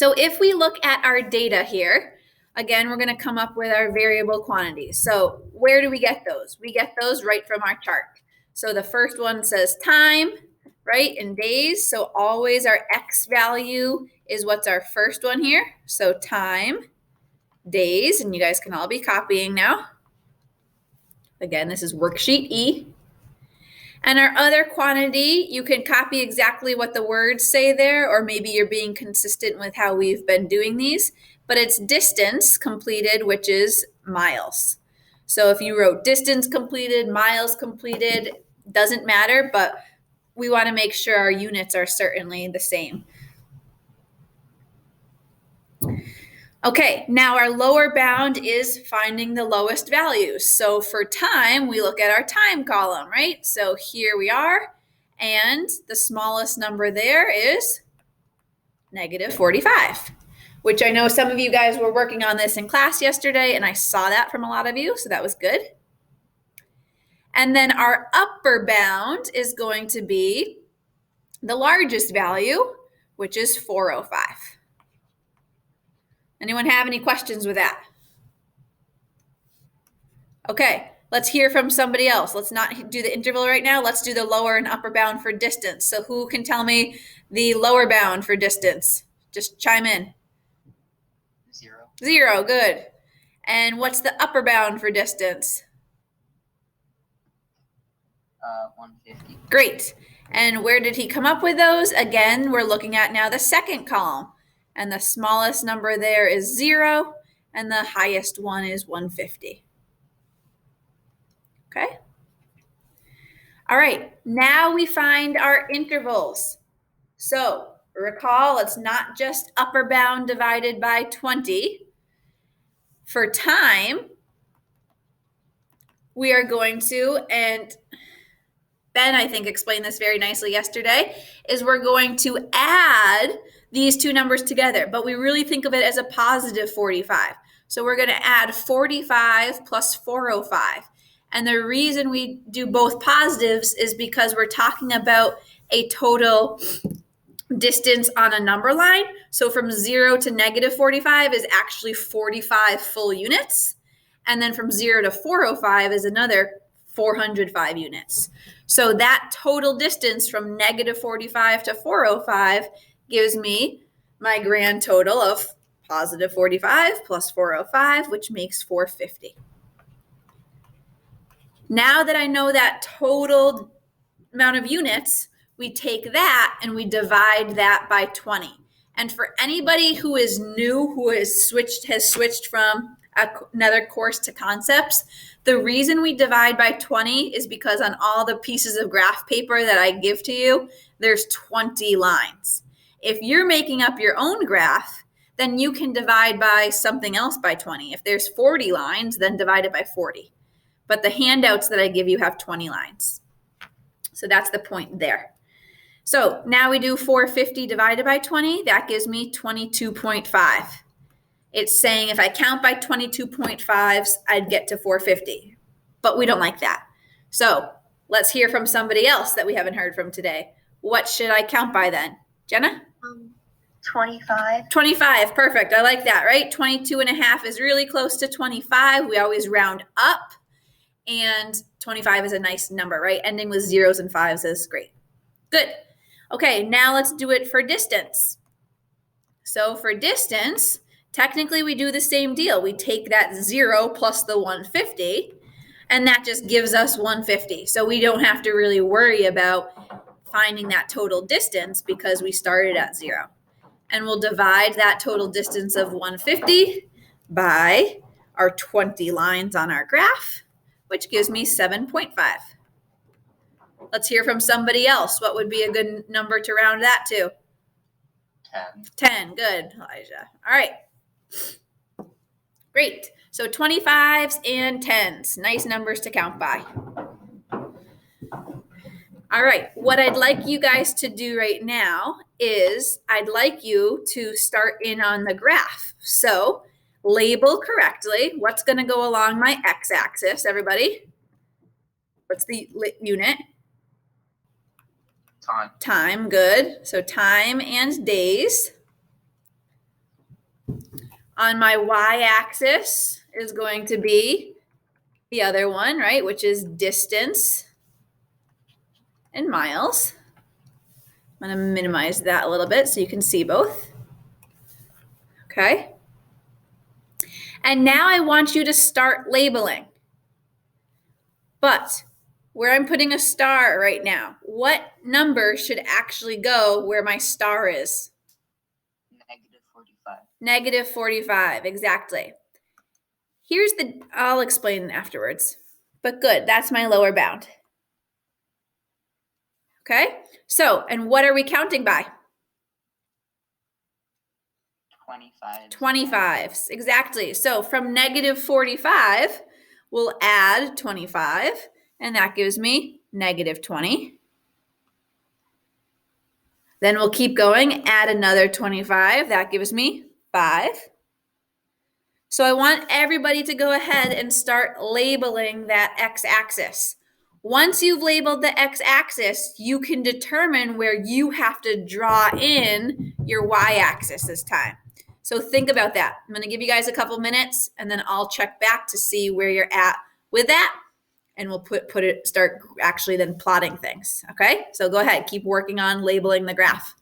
So if we look at our data here, again, we're going to come up with our variable quantities. So where do we get those? We get those right from our chart. So the first one says time, right, in days. So always our X value is what's our first one here. So time, days, and you guys can all be copying now. Again, this is worksheet E. And our other quantity, you can copy exactly what the words say there, or maybe you're being consistent with how we've been doing these, but it's distance completed, which is miles. So if you wrote distance completed, miles completed, doesn't matter, but we want to make sure our units are certainly the same. Okay, now our lower bound is finding the lowest values. So for time, we look at our time column, right? So here we are, and the smallest number there is -45, which I know some of you guys were working on this in class yesterday, and I saw that from a lot of you, so that was good. And then our upper bound is going to be the largest value, which is 405. Anyone have any questions with that? Okay, let's hear from somebody else. Let's not do the interval right now. Let's do the lower and upper bound for distance. So who can tell me the lower bound for distance? Just chime in. 0. 0, good. And what's the upper bound for distance? 150. Great. And where did he come up with those? Again, we're looking at now the second column. And the smallest number there is 0, and the highest one is 150. Okay? All right, now we find our intervals. So recall, it's not just upper bound divided by 20. For time, we are going to, and Ben, I think, explained this very nicely yesterday, is we're going to add these two numbers together, but we really think of it as a positive 45. So we're going to add 45 plus 405. And the reason we do both positives is because we're talking about a total distance on a number line. So from 0 to -45 is actually 45 full units. And then from 0 to 405 is another 405 units. So that total distance from -45 to 405 gives me my grand total of positive 45 plus 405, which makes 450. Now that I know that total amount of units, we take that and we divide that by 20. And for anybody who is new, who has switched from another course to concepts, the reason we divide by 20 is because on all the pieces of graph paper that I give to you, there's 20 lines. If you're making up your own graph, then you can divide by something else by 20. If there's 40 lines, then divide it by 40. But the handouts that I give you have 20 lines. So that's the point there. So now we do 450 divided by 20. That gives me 22.5. It's saying if I count by 22.5s, I'd get to 450. But we don't like that. So let's hear from somebody else that we haven't heard from today. What should I count by then? Jenna? 25. 25, perfect. I like that, right? 22.5 is really close to 25. We always round up. And 25 is a nice number, right? Ending with 0s and 5s is great. Good. Okay, now let's do it for distance. So for distance, technically we do the same deal. We take that 0 plus the 150, and that just gives us 150. So we don't have to really worry about finding that total distance because we started at 0. And we'll divide that total distance of 150 by our 20 lines on our graph, which gives me 7.5. Let's hear from somebody else. What would be a good number to round that to? 10. Good, Elijah. All right. Great. So 25s and 10s. Nice numbers to count by. All right. What I'd like you guys to do right now is I'd like you to start in on the graph. So label correctly what's going to go along my x-axis, everybody. What's the unit? Time. Time, good. So time and days. On my y-axis is going to be the other one, right, which is distance in miles. I'm going to minimize that a little bit so you can see both. Okay. And now I want you to start labeling. But where I'm putting a star right now, what number should actually go where my star is? -45. -45, exactly. I'll explain afterwards. But good, that's my lower bound. Okay, so, and what are we counting by? 25. 25, exactly. So from -45, we'll add 25, and that gives me -20. Then we'll keep going, add another 25, that gives me 5. So I want everybody to go ahead and start labeling that x-axis. Once you've labeled the x-axis, you can determine where you have to draw in your y-axis this time. So think about that. I'm going to give you guys a couple minutes, and then I'll check back to see where you're at with that, and we'll start actually then plotting things. Okay, so go ahead, keep working on labeling the graph.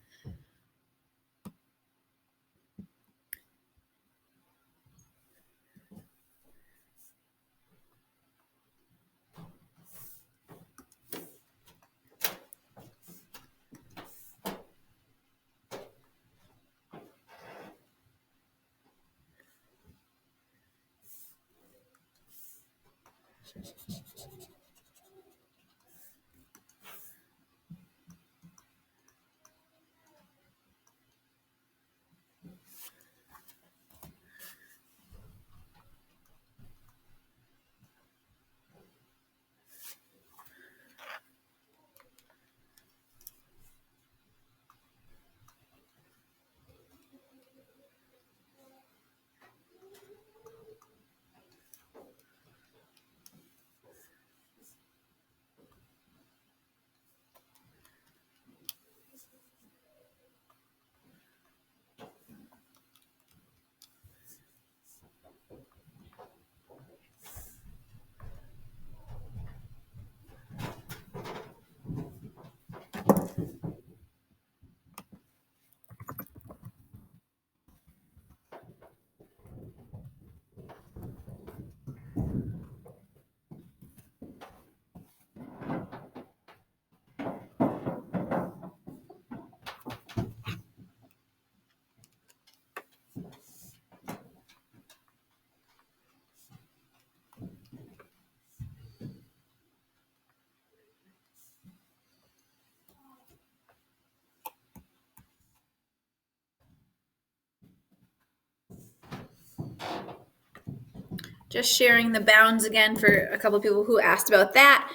Just sharing the bounds again for a couple of people who asked about that.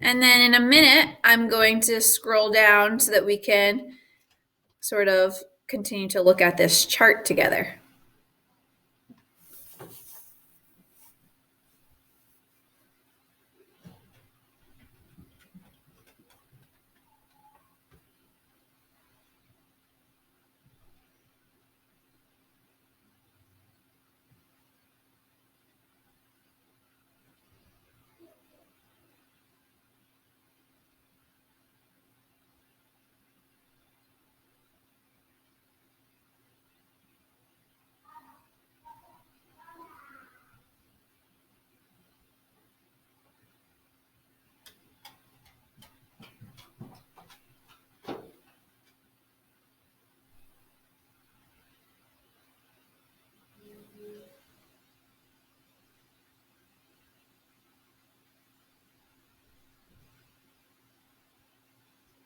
And then in a minute, I'm going to scroll down so that we can sort of continue to look at this chart together.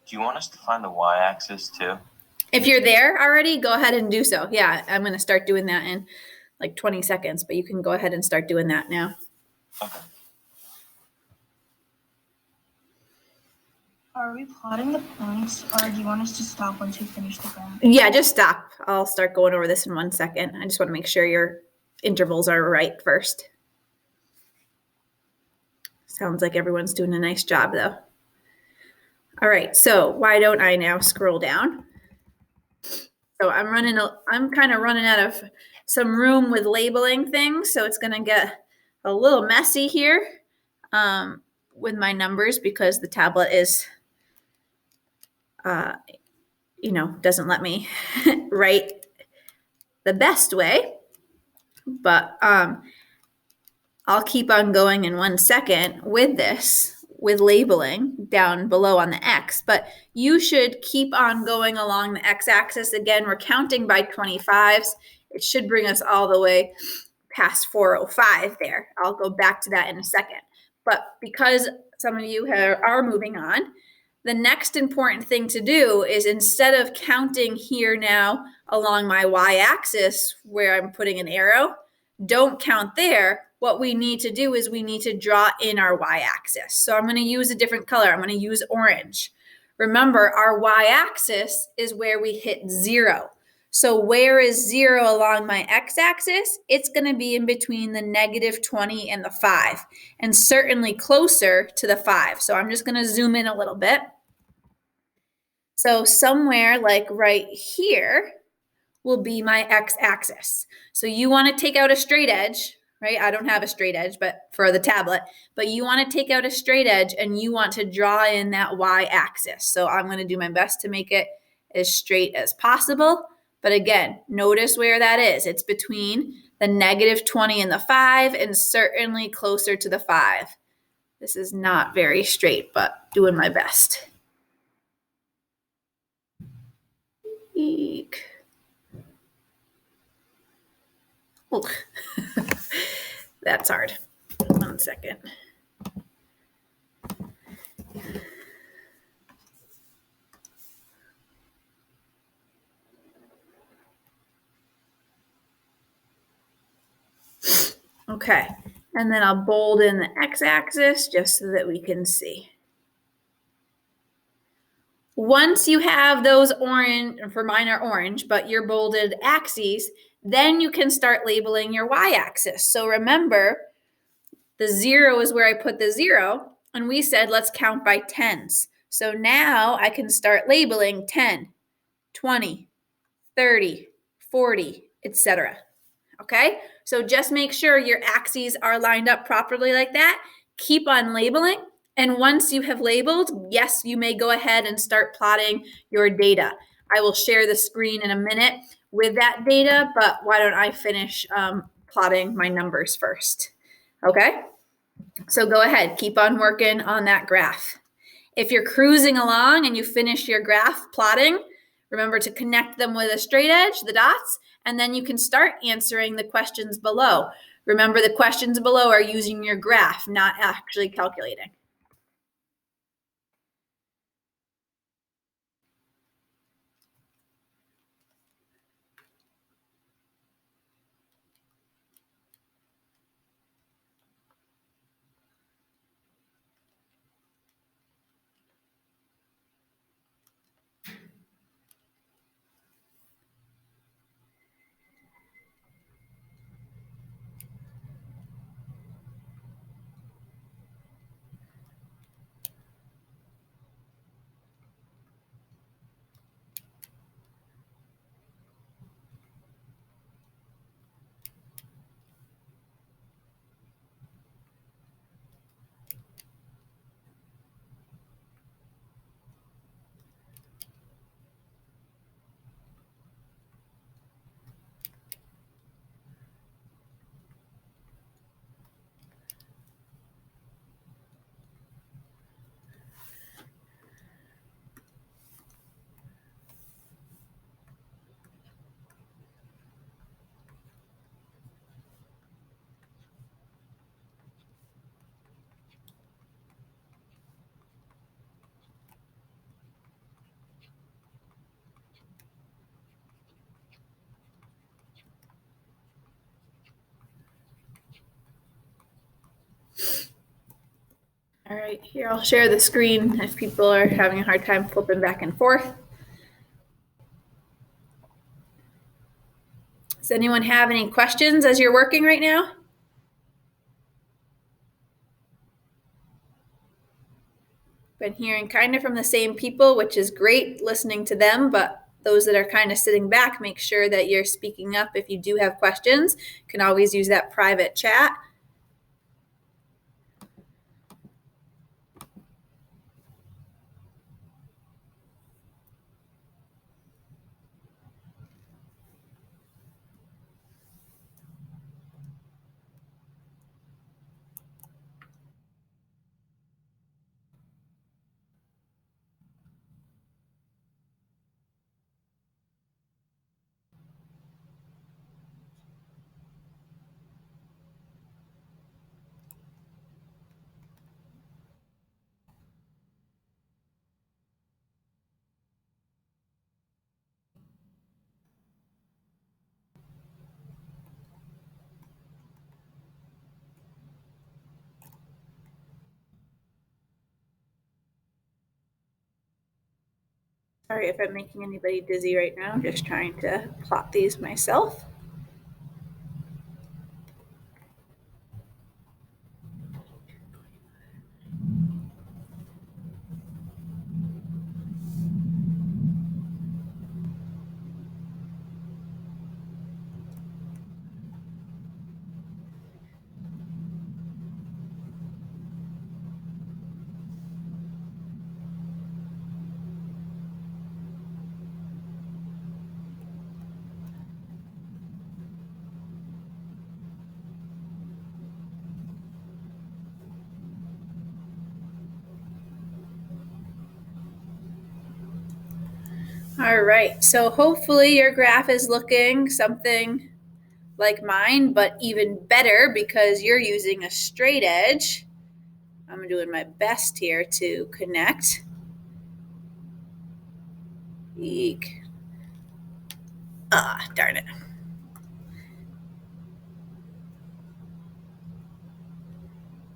Do you want us to find the y-axis too? If you're there already, go ahead and do so. Yeah, I'm going to start doing that in like 20 seconds, but you can go ahead and start doing that now. Okay. Are we plotting the points, or do you want us to stop once we finish the graph? Yeah, just stop. I'll start going over this in 1 second. I just want to make sure your intervals are right first. Sounds like everyone's doing a nice job though. All right, so why don't I now scroll down? So I'm kind of running out of some room with labeling things. So it's going to get a little messy here with my numbers because the tablet is, doesn't let me write the best way. But I'll keep on going in 1 second with this, with labeling down below on the X, but you should keep on going along the X-axis. Again, we're counting by 25s. It should bring us all the way past 405 there. I'll go back to that in a second. But because some of you are moving on, the next important thing to do is instead of counting here now along my Y-axis where I'm putting an arrow, don't count there. What we need to do is we need to draw in our Y-axis. So I'm going to use a different color. I'm going to use orange. Remember, our Y-axis is where we hit 0. So where is 0 along my X-axis? It's going to be in between the -20 and the 5, and certainly closer to the 5. So I'm just going to zoom in a little bit. So somewhere like right here will be my X-axis. So you want to take out a straight edge, right? I don't have a straight edge, but for the tablet, but you want to take out a straight edge and you want to draw in that Y-axis. So I'm going to do my best to make it as straight as possible. But again, notice where that is. It's between the -20 and the 5, and certainly closer to the 5. This is not very straight, but doing my best. Eek. Oh. That's hard. 1 second. Okay, and then I'll bold in the X-axis just so that we can see. Once you have those orange, for mine are orange, but your bolded axes, then you can start labeling your Y-axis. So remember, the 0 is where I put the 0, and we said let's count by tens. So now I can start labeling 10, 20, 30, 40, etc. Okay, so just make sure your axes are lined up properly like that. Keep on labeling. And once you have labeled, yes, you may go ahead and start plotting your data. I will share the screen in a minute with that data, but why don't I finish plotting my numbers first? Okay, so go ahead, keep on working on that graph. If you're cruising along and you finish your graph plotting, remember to connect them with a straight edge, the dots, and then you can start answering the questions below. Remember, the questions below are using your graph, not actually calculating. All right, here I'll share the screen if people are having a hard time flipping back and forth. Does anyone have any questions as you're working right now? Been hearing kind of from the same people, which is great listening to them, but those that are kind of sitting back, make sure that you're speaking up. If you do have questions, you can always use that private chat. Sorry if I'm making anybody dizzy right now. I'm just trying to plot these myself. All right, so hopefully your graph is looking something like mine, but even better because you're using a straight edge. I'm doing my best here to connect. Eek. Ah, darn it.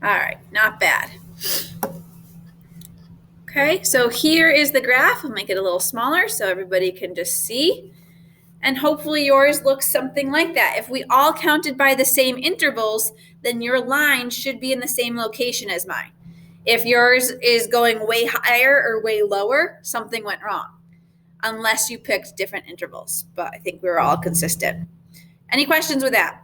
All right, not bad. Okay, so here is the graph. I'll make it a little smaller so everybody can just see. And hopefully yours looks something like that. If we all counted by the same intervals, then your line should be in the same location as mine. If yours is going way higher or way lower, something went wrong, unless you picked different intervals. But I think we were all consistent. Any questions with that?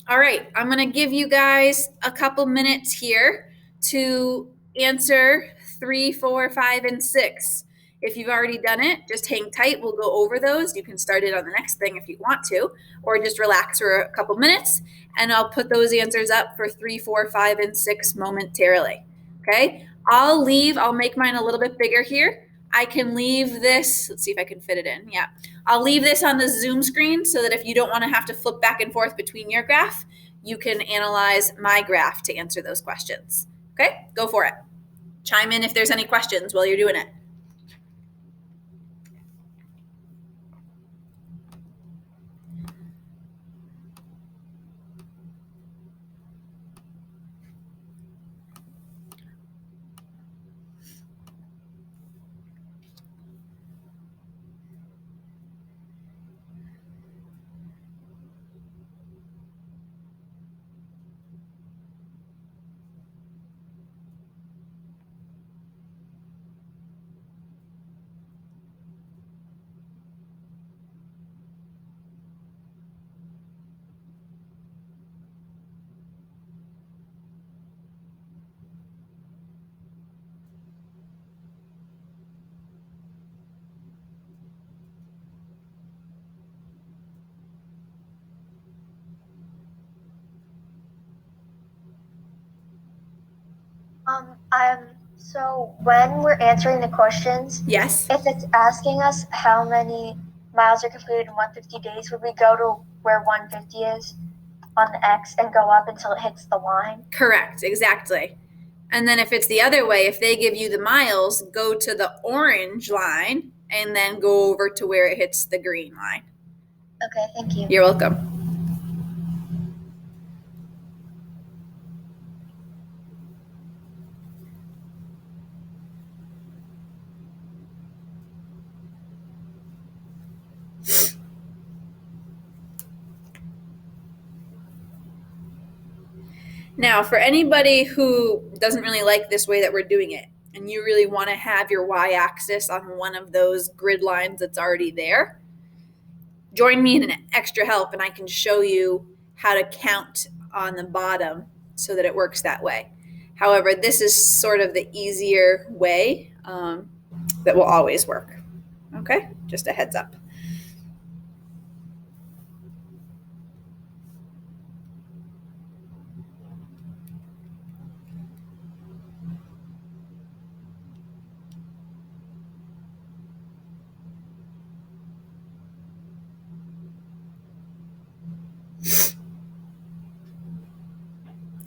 All right, I'm going to give you guys a couple minutes here to answer 3, 4, 5, and 6. If you've already done it, just hang tight. We'll go over those. You can start it on the next thing if you want to, or just relax for a couple minutes, and I'll put those answers up for 3, 4, 5, and 6 momentarily. Okay? I'll make mine a little bit bigger here. I can leave this, let's see if I can fit it in. Yeah. I'll leave this on the Zoom screen so that if you don't want to have to flip back and forth between your graph, you can analyze my graph to answer those questions. Okay, go for it. Chime in if there's any questions while you're doing it. So when we're answering the questions, Yes. if it's asking us how many miles are completed in 150 days, would we go to where 150 is on the X and go up until it hits the line? Correct, exactly. And then if it's the other way, if they give you the miles, go to the orange line and then go over to where it hits the green line. Okay, thank you. You're welcome. Now, for anybody who doesn't really like this way that we're doing it, and you really want to have your y-axis on one of those grid lines that's already there, join me in an extra help and I can show you how to count on the bottom so that it works that way. However, this is sort of the easier way that will always work. Okay, just a heads up.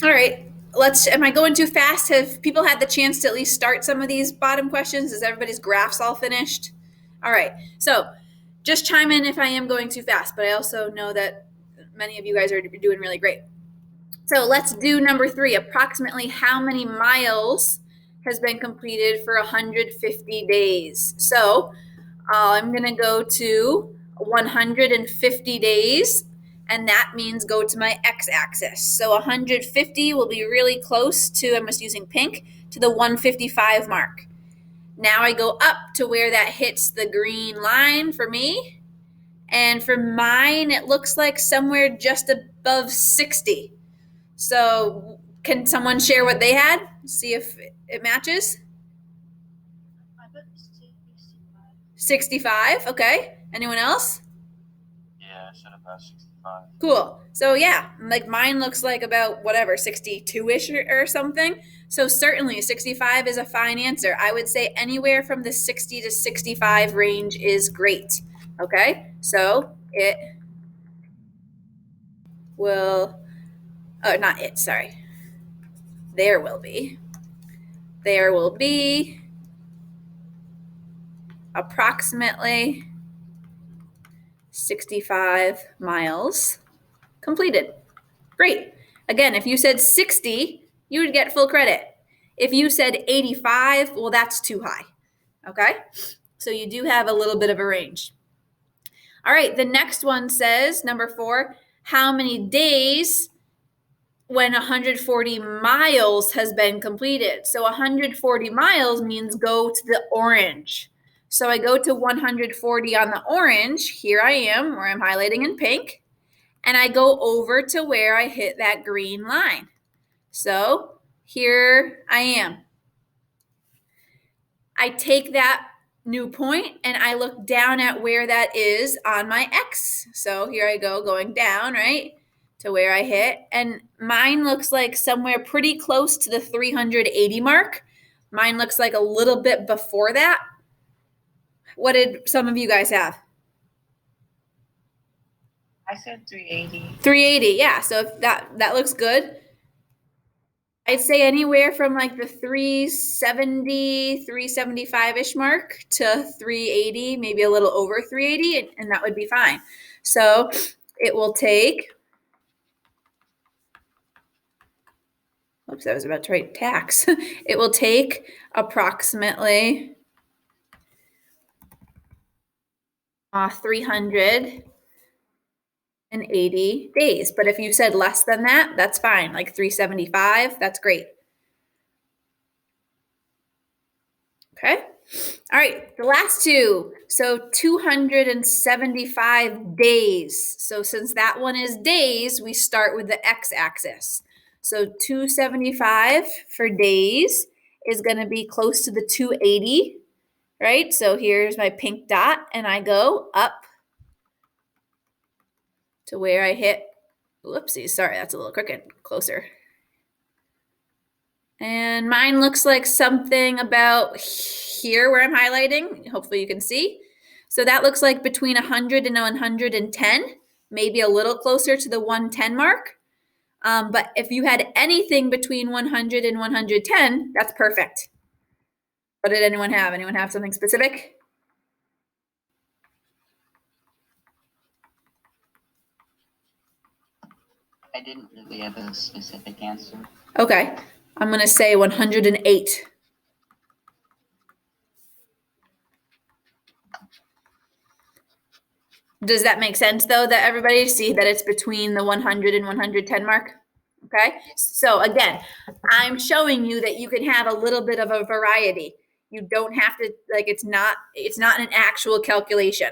All right, am I going too fast? Have people had the chance to at least start some of these bottom questions? Is everybody's graphs all finished? All right, so just chime in if I am going too fast, but I also know that many of you guys are doing really great. So let's do number 3. Approximately how many miles has been completed for 150 days? So I'm going to go to 150 days, and that means go to my x-axis. So 150 will be really close to, I'm just using pink, to the 155 mark. Now I go up to where that hits the green line for me. And for mine, it looks like somewhere just above 60. So can someone share what they had? See if it matches? I put 65. 65, okay. Anyone else? Yeah, I said about 65. Cool. So yeah, like mine looks like about whatever, 62-ish or something. So certainly 65 is a fine answer. I would say anywhere from the 60 to 65 range is great. Okay, so it will, oh, not it, sorry. There will be approximately 65 miles completed. Great. Again, if you said 60, you would get full credit. If you said 85, well, that's too high. Okay? So you do have a little bit of a range. All right, the next one says, number 4, how many days when 140 miles has been completed? So 140 miles means go to the orange. So I go to 140 on the orange. Here I am, where I'm highlighting in pink. And I go over to where I hit that green line. So here I am. I take that new point and I look down at where that is on my X. So here I go, going down, right, to where I hit. And mine looks like somewhere pretty close to the 380 mark. Mine looks like a little bit before that. What did some of you guys have? I said 380. 380, yeah. So if that looks good. I'd say anywhere from like the 370, 375-ish mark to 380, maybe a little over 380, and that would be fine. So it will take, oops, I was about to write tax. It will take approximately 380 days. But if you said less than that, that's fine. Like 375, that's great. Okay. All right, the last two. So 275 days. So since that one is days, we start with the x-axis. So 275 for days is going to be close to the 280, right? So here's my pink dot, and I go up to where I hit, whoopsies, sorry, that's a little crooked, closer. And mine looks like something about here where I'm highlighting. Hopefully you can see. So that looks like between 100 and 110, maybe a little closer to the 110 mark. But if you had anything between 100 and 110, that's perfect. What did anyone have? Anyone have something specific? I didn't really have a specific answer. Okay, I'm going to say 108. Does that make sense, though, that everybody see that it's between the 100 and 110 mark? Okay, so again, I'm showing you that you can have a little bit of a variety. You don't have to, like, it's not an actual calculation.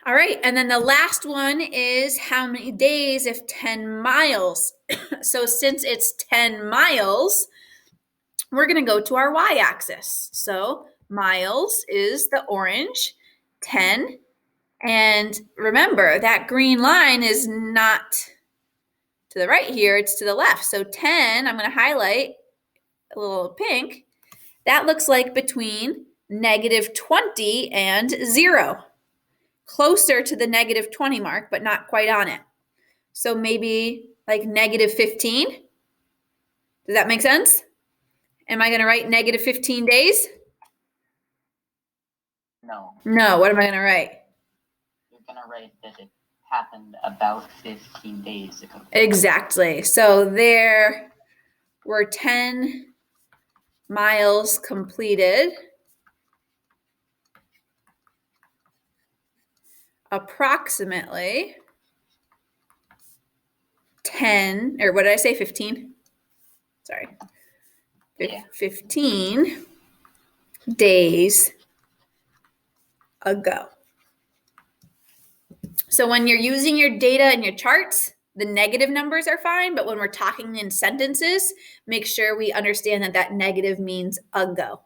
All right, and then the last one is how many days if 10 miles. So since it's 10 miles, we're going to go to our y-axis. So miles is the orange, 10. And remember, that green line is not to the right here, it's to the left. So 10, I'm going to highlight a little pink. That looks like between -20 and 0. Closer to the -20 mark, but not quite on it. So maybe like -15. Does that make sense? Am I going to write -15 days? No, No, what am I going to write? you're gonna write that it happened about 15 days ago. Exactly. So there were 10 miles completed. Approximately 10, or what did I say, 15? Sorry. Yeah. 15 days ago. So when you're using your data and your charts, the negative numbers are fine, but when we're talking in sentences, make sure we understand that that negative means ago.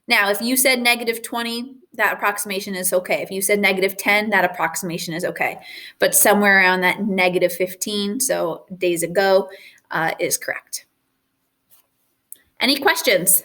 Now, if you said -20, that approximation is okay. If you said -10, that approximation is okay. But somewhere around that -15, so days ago, is correct. Any questions?